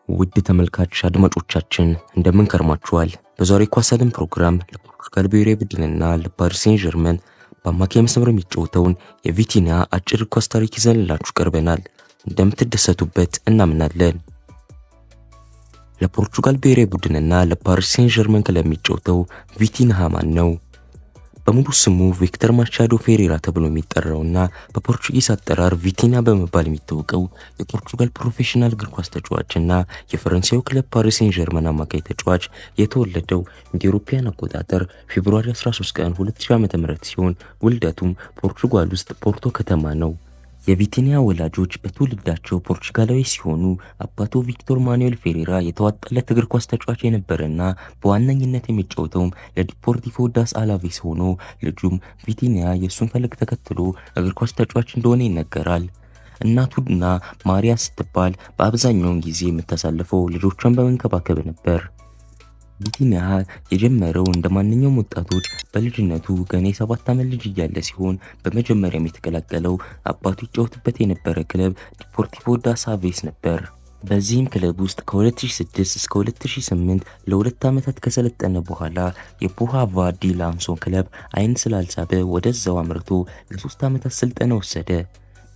ውድ ተመልካች አድማጮቻችን እንደምን ከርማችኋል? በዛሬው ኳስ ዓለም ፕሮግራም ለፖርቱጋል ብሔራዊ ቡድንና ለፓሪስ ሴን ዠርመን በአማካይ መስመር የሚጫወተውን የቪቲኒያ አጭር ኳስ ታሪክ ይዘንላችሁ ቀርበናል። እንደምትደሰቱበት እናምናለን። ለፖርቱጋል ብሔራዊ ቡድንና ለፓሪስ ሴን ዠርመን ክለብ የሚጫወተው ቪቲኒያ ማን ነው? በሙሉ ስሙ ቪክተር ማቻዶ ፌሬራ ተብሎ የሚጠራውና በፖርቹጊዝ አጠራር ቪቲኒያ በመባል የሚታወቀው የፖርቱጋል ፕሮፌሽናል እግር ኳስ ተጫዋችና የፈረንሳዩ ክለብ ፓሪስ ሴን ዠርመን አማካይ ተጫዋች የተወለደው እንደ አውሮፓውያን አቆጣጠር ፌብሩዋሪ 13 ቀን 2000 ዓ.ም ሲሆን ውልደቱም ፖርቱጋል ውስጥ ፖርቶ ከተማ ነው። የቪቲኒያ ወላጆች በትውልዳቸው ፖርቹጋላዊ ሲሆኑ አባቱ ቪክቶር ማኑኤል ፌሬራ የተዋጣለት እግር ኳስ ተጫዋች የነበረና በዋነኝነት የሚጫወተውም ለዲፖርቲቮ ዳስ አላቬስ ሆኖ ልጁም ቪቲኒያ የእሱን ፈለግ ተከትሎ እግር ኳስ ተጫዋች እንደሆነ ይነገራል። እናቱና ማሪያ ስትባል በአብዛኛውን ጊዜ የምታሳልፈው ልጆቿን በመንከባከብ ነበር። ቪቲኒያ የጀመረው እንደማንኛውም ወጣቶች በልጅነቱ ገና የ7 ዓመት ልጅ እያለ ሲሆን በመጀመሪያም የተቀላቀለው አባቱ ይጫወትበት የነበረ ክለብ ዲፖርቲቮ ዳስ አቬስ ነበር። በዚህም ክለብ ውስጥ ከ2006 እስከ 2008 ለ2 ዓመታት ከሰለጠነ በኋላ የፖሃቫ ዲ ላንሶን ክለብ አይን ስላልሳበ ወደዛው አምርቶ ለ3 ዓመታት ስልጠና ወሰደ።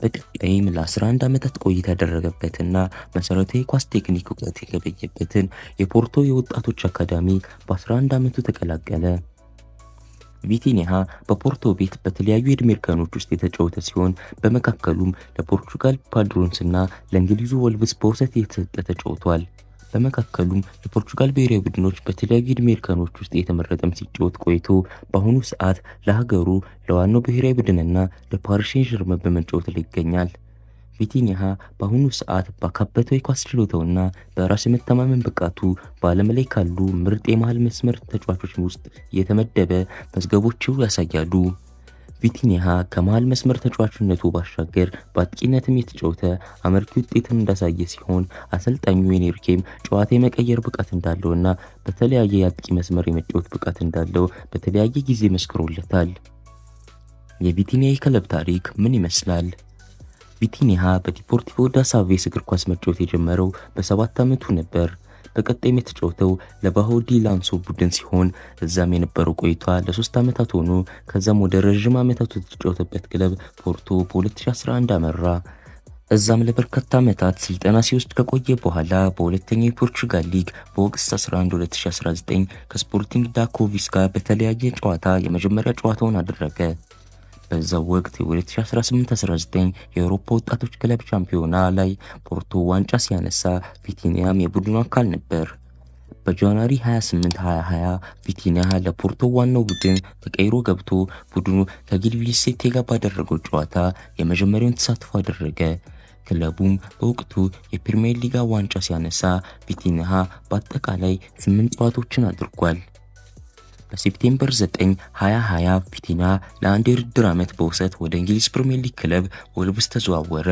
በቀጣይም ለ11 ዓመታት ቆይታ ያደረገበትና መሰረታዊ ኳስ ቴክኒክ እውቀት የገበየበትን የፖርቶ የወጣቶች አካዳሚ በ11 ዓመቱ ተቀላቀለ። ቪቲኒያ በፖርቶ ቤት በተለያዩ የዕድሜ እርከኖች ውስጥ የተጫወተ ሲሆን በመካከሉም ለፖርቹጋል ፓድሮንስና ለእንግሊዙ ወልቭስ በውሰት የተሰጠ ተጫውቷል። በመካከሉም ለፖርቹጋል ብሔራዊ ቡድኖች በተለያዩ ዕድሜ እርከኖች ውስጥ የተመረጠም ሲጫወት ቆይቶ በአሁኑ ሰዓት ለሀገሩ ለዋናው ብሔራዊ ቡድንና ለፓሪስ ሴን ዠርመን በመጫወት ላይ ይገኛል። ቪቲኒያ በአሁኑ ሰዓት ባካበተው የኳስ ችሎታውና በራስ የመተማመን ብቃቱ በዓለም ላይ ካሉ ምርጥ የመሃል መስመር ተጫዋቾች ውስጥ የተመደበ መዝገቦቹ ያሳያሉ። ቪቲኒያ ከመሃል መስመር ተጫዋችነቱ ባሻገር በአጥቂነትም የተጫወተ አመርቂ ውጤትን እንዳሳየ ሲሆን አሰልጣኙ ኤንሪኬም ጨዋታ የመቀየር ብቃት እንዳለውና በተለያየ የአጥቂ መስመር የመጫወት ብቃት እንዳለው በተለያየ ጊዜ መስክሮለታል። የቪቲኒያ የክለብ ታሪክ ምን ይመስላል? ቪቲኒያ በዲፖርቲቮ ዳስ አቬስ እግር ኳስ መጫወት የጀመረው በ7 ዓመቱ ነበር። በቀጣይም የተጫወተው ለባሆ ዲ ላንሶ ቡድን ሲሆን እዛም የነበረው ቆይታ ለ3 ዓመታት ሆኖ ከዛም ወደ ረዥም ዓመታቱ የተጫወተበት ክለብ ፖርቶ በ2011 አመራ። እዛም ለበርካታ ዓመታት ስልጠና ሲወስድ ከቆየ በኋላ በሁለተኛው የፖርቹጋል ሊግ በኦገስት 11 2019 ከስፖርቲንግ ዳ ኮቪስ ጋር በተለያየ ጨዋታ የመጀመሪያ ጨዋታውን አደረገ። በዛው ወቅት የ2018-19 የአውሮፓ ወጣቶች ክለብ ሻምፒዮና ላይ ፖርቶ ዋንጫ ሲያነሳ ቪቲኒያም የቡድኑ አካል ነበር። በጃንዋሪ 28 2020 ቪቲኒያ ለፖርቶ ዋናው ቡድን ተቀይሮ ገብቶ ቡድኑ ከጊልቪሴቴ ጋር ባደረገው ጨዋታ የመጀመሪያውን ተሳትፎ አደረገ። ክለቡም በወቅቱ የፕሪሚየር ሊግ ዋንጫ ሲያነሳ ቪቲኒያ በአጠቃላይ 8 ጨዋታዎችን አድርጓል። በሴፕቴምበር 9 2020 ቪቲኒያ ለአንድ የውድድር ዓመት በውሰት ወደ እንግሊዝ ፕሪሚየር ሊግ ክለብ ወልቭስ ተዘዋወረ።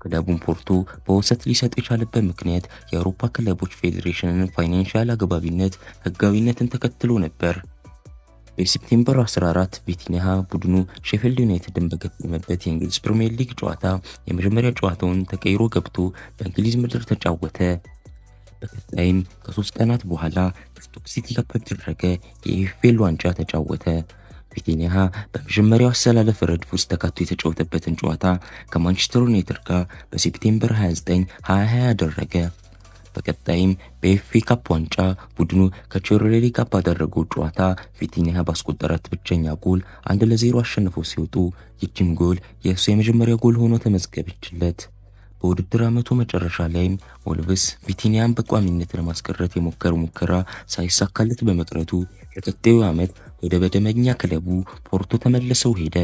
ክለቡን ፖርቶ በውሰት ሊሰጥ የቻለበት ምክንያት የአውሮፓ ክለቦች ፌዴሬሽንን ፋይናንሻል አግባቢነት ህጋዊነትን ተከትሎ ነበር። በሴፕቴምበር 14 ቪቲኒያ ቡድኑ ሼፊልድ ዩናይትድን በገጠመበት የእንግሊዝ ፕሪሚየር ሊግ ጨዋታ የመጀመሪያ ጨዋታውን ተቀይሮ ገብቶ በእንግሊዝ ምድር ተጫወተ። በቀጣይም ከ3 ቀናት በኋላ ስቶክ ሲቲ ጋር በተደረገ የኤፍኤል ዋንጫ ተጫወተ። ቪቲኒያ በመጀመሪያው አሰላለፍ ረድፍ ውስጥ ተካቶ የተጫወተበትን ጨዋታ ከማንቸስተር ዩናይትድ ጋር በሴፕቴምበር 29 2020 አደረገ። በቀጣይም በኤፍኤ ካፕ ዋንጫ ቡድኑ ከቼልሲ ጋር ባደረገው ጨዋታ ቪቲኒያ ባስቆጠራት ብቸኛ ጎል 1-0 አሸንፎ ሲወጡ ይህችም ጎል የእሱ የመጀመሪያ ጎል ሆኖ ተመዝገበችለት። በውድድር ዓመቱ መጨረሻ ላይም ወልቭስ ቪቲኒያን በቋሚነት ለማስቀረት የሞከረው ሙከራ ሳይሳካለት በመቅረቱ ለቀጣዩ ዓመት ወደ መደበኛ ክለቡ ፖርቶ ተመልሰው ሄደ።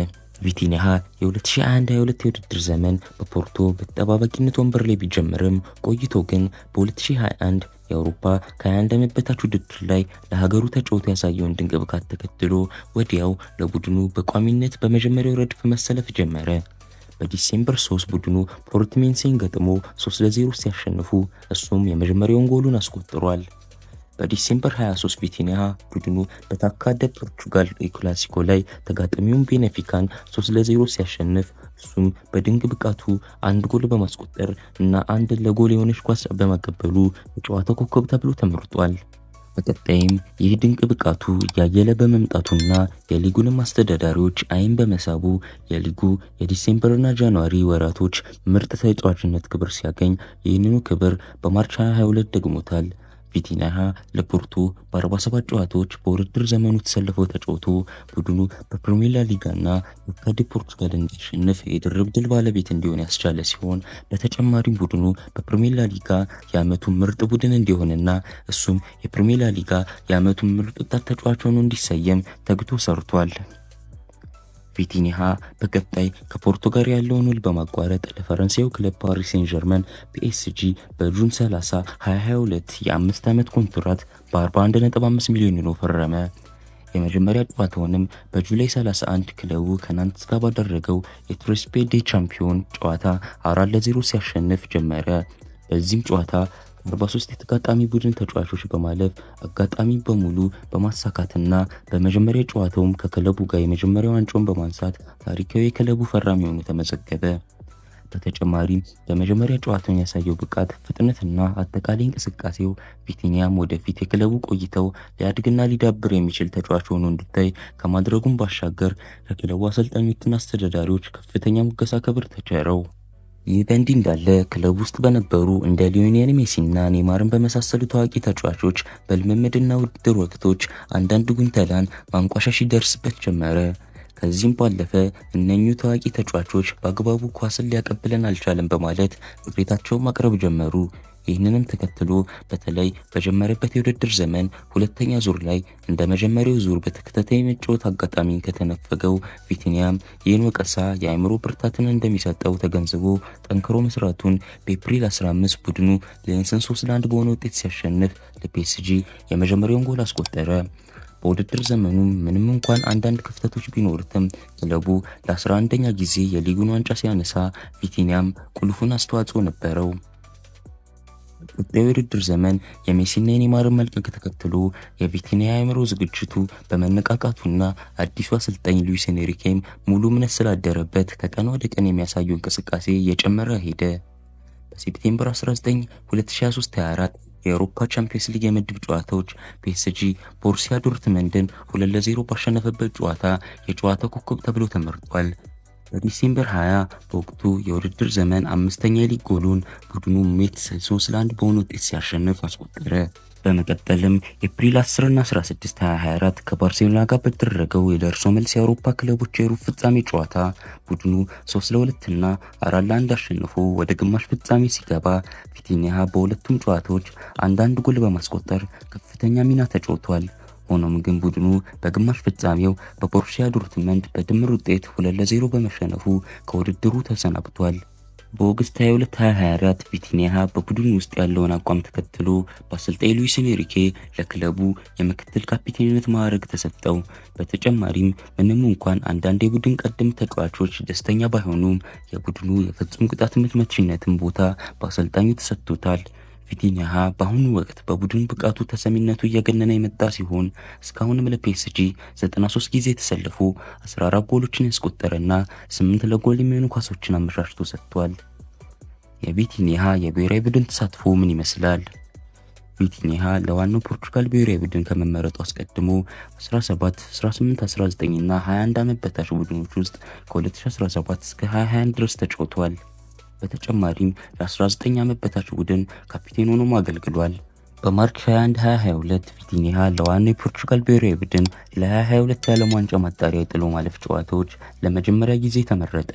ቪቲኒያ የ2021-22 የውድድር ዘመን በፖርቶ በተጠባባቂነት ወንበር ላይ ቢጀምርም ቆይቶ ግን በ2021 የአውሮፓ ከ21 ዓመት በታች ውድድር ላይ ለሀገሩ ተጫውቶ ያሳየውን ድንቅ ብቃት ተከትሎ ወዲያው ለቡድኑ በቋሚነት በመጀመሪያው ረድፍ መሰለፍ ጀመረ። በዲሴምበር 3 ቡድኑ ፖርቲሞኔንሴን ገጥሞ 3-0 ሲያሸንፉ እሱም የመጀመሪያውን ጎሉን አስቆጥሯል። በዲሴምበር 23 ቪቲኒያ ቡድኑ በታካደ ፖርቹጋል ክላሲኮ ላይ ተጋጣሚውን ቤኔፊካን 3-0 ሲያሸንፍ እሱም በድንቅ ብቃቱ አንድ ጎል በማስቆጠር እና አንድ ለጎል የሆነች ኳስ በማቀበሉ የጨዋታው ኮከብ ተብሎ ተመርጧል። በቀጣይም ይህ ድንቅ ብቃቱ እያየለ በመምጣቱና የሊጉንም አስተዳዳሪዎች አይን በመሳቡ የሊጉ የዲሴምበርና ጃንዋሪ ወራቶች ምርጥ ተጫዋችነት ክብር ሲያገኝ ይህንኑ ክብር በማርች 22 ደግሞታል። ቪቲኒያ ለፖርቶ በ47 ጨዋታዎች በውድድር ዘመኑ ተሰልፎ ተጫውቶ ቡድኑ በፕሪሚየር ሊጋና በካዲ ፖርቹጋል እንዲያሸንፍ የድርብ ድል ባለቤት እንዲሆን ያስቻለ ሲሆን በተጨማሪም ቡድኑ በፕሪሚየር ሊጋ የዓመቱ ምርጥ ቡድን እንዲሆንና እሱም የፕሪሚየር ሊጋ የዓመቱ ምርጥ ወጣት ተጫዋች ሆኖ እንዲሰየም ተግቶ ሰርቷል። ቪቲኒያ በቀጣይ ከፖርቶ ጋር ያለውን ውል በማቋረጥ ለፈረንሳዩ ክለብ ፓሪስ ሴን ዠርመን ፒኤስጂ በጁን 30 2022 የ5 ዓመት ኮንትራት በ41.5 ሚሊዮን ዩሮ ፈረመ። የመጀመሪያ ጨዋታውንም በጁላይ 31 ክለቡ ከናንትስ ጋር ባደረገው የትሮስፔ ዴ ቻምፒዮን ጨዋታ 4-0 ሲያሸንፍ ጀመረ። በዚህም ጨዋታ 43 የተጋጣሚ ቡድን ተጫዋቾች በማለፍ አጋጣሚ በሙሉ በማሳካትና በመጀመሪያ ጨዋታውም ከክለቡ ጋር የመጀመሪያ ዋንጫውን በማንሳት ታሪካዊ የክለቡ ፈራሚ ሆኖ ተመዘገበ። በተጨማሪም በመጀመሪያ ጨዋታውን ያሳየው ብቃት፣ ፍጥነትና አጠቃላይ እንቅስቃሴው ቪቲኒያም ወደፊት የክለቡ ቆይተው ሊያድግና ሊዳብር የሚችል ተጫዋች ሆኖ እንዲታይ ከማድረጉም ባሻገር ከክለቡ አሰልጣኞችና አስተዳዳሪዎች ከፍተኛ ሙገሳ ክብር ተቸረው። ይህ በእንዲህ እንዳለ ክለብ ውስጥ በነበሩ እንደ ሊዮኔል ሜሲና ኔይማርን በመሳሰሉ ታዋቂ ተጫዋቾች በልምምድና ውድድር ወቅቶች አንዳንድ ጉንተላን ማንቋሻሽ ይደርስበት ጀመረ። ከዚህም ባለፈ እነኚሁ ታዋቂ ተጫዋቾች በአግባቡ ኳስን ሊያቀብለን አልቻለም በማለት ቅሬታቸውን ማቅረብ ጀመሩ። ይህንንም ተከትሎ በተለይ በጀመረበት የውድድር ዘመን ሁለተኛ ዙር ላይ እንደ መጀመሪያው ዙር በተከታታይ መጫወት አጋጣሚን ከተነፈገው ቪቲኒያም ይህን ወቀሳ የአእምሮ ብርታትን እንደሚሰጠው ተገንዝቦ ጠንክሮ መስራቱን በኤፕሪል 15 ቡድኑ ሌንስን 3-1 በሆነ ውጤት ሲያሸንፍ ለፒኤስጂ የመጀመሪያውን ጎል አስቆጠረ። በውድድር ዘመኑ ምንም እንኳን አንዳንድ ክፍተቶች ቢኖሩትም ክለቡ ለ11ኛ ጊዜ የሊጉን ዋንጫ ሲያነሳ ቪቲኒያም ቁልፉን አስተዋጽኦ ነበረው። ቀጣዩ የውድድር ዘመን የሜሲና የኔይማርን መልቀቅ ተከትሎ የቪቲኒያ አእምሮ ዝግጅቱ በመነቃቃቱና አዲሱ አሰልጣኝ ሉዊስ ኤንሪኬም ሙሉ እምነት ስላደረበት ከቀን ወደ ቀን የሚያሳየው እንቅስቃሴ እየጨመረ ሄደ። በሴፕቴምበር 19 2023-24 የአውሮፓ ቻምፒየንስ ሊግ የምድብ ጨዋታዎች ፒኤስጂ ቦሩሲያ ዶርትመንድን 2-0 ባሸነፈበት ጨዋታ የጨዋታው ኮከብ ተብሎ ተመርጧል። በዲሴምበር 20 በወቅቱ የውድድር ዘመን አምስተኛ የሊግ ጎሉን ቡድኑ ሜትስ 3-1 በሆነ ውጤት ሲያሸንፍ አስቆጠረ። በመቀጠልም ኤፕሪል 10 እና 16 2024 ከባርሴሎና ጋር በተደረገው የደርሶ መልስ የአውሮፓ ክለቦች የሩብ ፍጻሜ ጨዋታ ቡድኑ 3-2 እና 4-1 አሸንፎ ወደ ግማሽ ፍጻሜ ሲገባ ቪቲኒያ በሁለቱም ጨዋታዎች አንዳንድ ጎል በማስቆጠር ከፍተኛ ሚና ተጫውቷል። ሆኖም ግን ቡድኑ በግማሽ ፍጻሜው በቦሩሲያ ዶርትመንድ በድምር ውጤት 2-0 በመሸነፉ ከውድድሩ ተሰናብቷል። በኦገስት 22 2024 ቪቲኒያ በቡድኑ ውስጥ ያለውን አቋም ተከትሎ በአሰልጣኝ ሉዊስ ኤንሪኬ ለክለቡ የምክትል ካፒቴንነት ማዕረግ ተሰጠው። በተጨማሪም ምንም እንኳን አንዳንድ የቡድን ቀደምት ተጫዋቾች ደስተኛ ባይሆኑም የቡድኑ የፍጹም ቅጣት ምት መቺነትን ቦታ በአሰልጣኙ ተሰጥቶታል። ቪቲኒያ በአሁኑ ወቅት በቡድን ብቃቱ ተሰሚነቱ እየገነነ የመጣ ሲሆን እስካሁንም ለፒኤስጂ 93 ጊዜ ተሰልፎ 14 ጎሎችን ያስቆጠረና 8 ለጎል የሚሆኑ ኳሶችን አመቻችቶ ሰጥቷል። የቪቲኒያ የብሔራዊ ቡድን ተሳትፎ ምን ይመስላል? ቪቲኒያ ለዋናው ፖርቹጋል ብሔራዊ ቡድን ከመመረጡ አስቀድሞ 17፣ 18፣ 19 እና 21 ዓመት በታች ቡድኖች ውስጥ ከ2017 እስከ 2021 ድረስ ተጫውቷል። በተጨማሪም ለ19 ዓመት በታች ቡድን ካፒቴን ሆኖም አገልግሏል። በማርች 21 2022 ቪቲኒያ ለዋናው የፖርቹጋል ብሔራዊ ቡድን ለ2022 የዓለም ዋንጫ ማጣሪያ የጥሎ ማለፍ ጨዋታዎች ለመጀመሪያ ጊዜ ተመረጠ።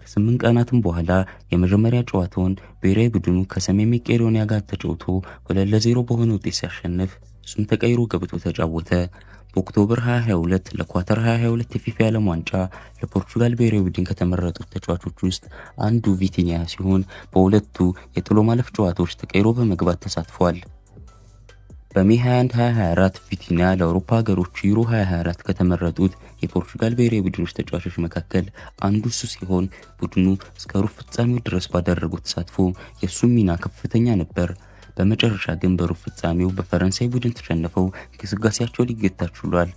ከ8 ቀናትም በኋላ የመጀመሪያ ጨዋታውን ብሔራዊ ቡድኑ ከሰሜን መቄዶኒያ ጋር ተጫውቶ 2-0 በሆነ ውጤት ሲያሸንፍ እሱም ተቀይሮ ገብቶ ተጫወተ። በኦክቶበር 2022 ለኳታር 2022 የፊፋ የዓለም ዋንጫ ለፖርቹጋል ብሔራዊ ቡድን ከተመረጡት ተጫዋቾች ውስጥ አንዱ ቪቲኒያ ሲሆን በሁለቱ የጥሎ ማለፍ ጨዋታዎች ተቀይሮ በመግባት ተሳትፏል። በሜ 21 2024 ቪቲኒያ ለአውሮፓ ሀገሮች ዩሮ 2024 ከተመረጡት የፖርቹጋል ብሔራዊ ቡድኖች ተጫዋቾች መካከል አንዱ እሱ ሲሆን ቡድኑ እስከ ሩብ ፍጻሜው ድረስ ባደረጉት ተሳትፎ የእሱ ሚና ከፍተኛ ነበር። በመጨረሻ ግን በሩብ ፍጻሜው በፈረንሳይ ቡድን ተሸንፈው ግስጋሴያቸው ሊገታ ችሏል።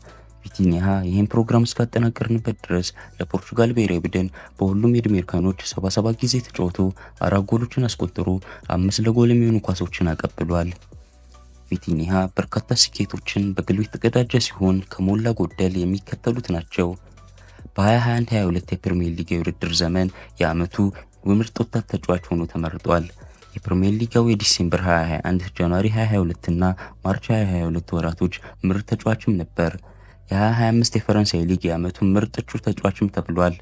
ቪቲኒሃ ይህን ፕሮግራም እስካጠናቀርንበት ድረስ ለፖርቹጋል ብሔራዊ ቡድን በሁሉም የዕድሜ እርከኖች 77 ጊዜ ተጫውቶ 4 ጎሎችን አስቆጥሮ 5 ለጎል የሚሆኑ ኳሶችን አቀብሏል። ቪቲኒሃ በርካታ ስኬቶችን በግሉ የተቀዳጀ ሲሆን ከሞላ ጎደል የሚከተሉት ናቸው። በ2021-22 የፕሪሚየር ሊግ የውድድር ዘመን የዓመቱ ምርጥ ወጣት ተጫዋች ሆኖ ተመርጧል። የፕሪሚየር ሊጋው የዲሴምበር 2021፣ ጃንዋሪ 2022 እና ማርች 2022 ወራቶች ምርጥ ተጫዋችም ነበር። የ2025 የፈረንሳይ ሊግ የዓመቱ ምርጥ እጩ ተጫዋችም ተብሏል።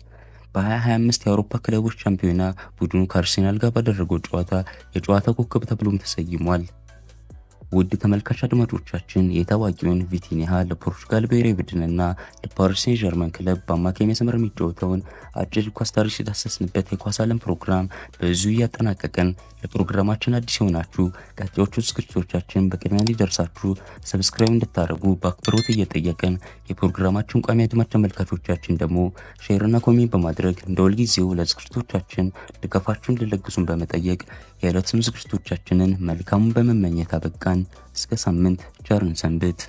በ2025 የአውሮፓ ክለቦች ቻምፒዮና ቡድኑ ከአርሴናል ጋር ባደረገው ጨዋታ የጨዋታ ኮከብ ተብሎም ተሰይሟል። ውድ ተመልካች አድማጮቻችን የታዋቂውን ቪቲኒሃ ለፖርቹጋል ብሔራዊ ቡድንና ለፓሪስ ሴን ዠርመን ክለብ በአማካይ መስመር የሚጫወተውን አጭር ኳስ ታሪክ የዳሰስንበት የኳስ ዓለም ፕሮግራም በዚሁ እያጠናቀቀን፣ ለፕሮግራማችን አዲስ የሆናችሁ ቀጣዮቹ ዝግጅቶቻችን በቅድሚያ እንዲደርሳችሁ ሰብስክራይብ እንድታደርጉ በአክብሮት እየጠየቅን የፕሮግራማችን ቋሚ አድማጭ ተመልካቾቻችን ደግሞ ሼርና ኮሜንት በማድረግ እንደ ሁልጊዜው ለዝግጅቶቻችን ድጋፋችሁን እንድትለግሱን በመጠየቅ የዕለቱን ዝግጅቶቻችንን መልካሙን በመመኘት አበቃን። እስከ ሳምንት ቸር እንሰንብት።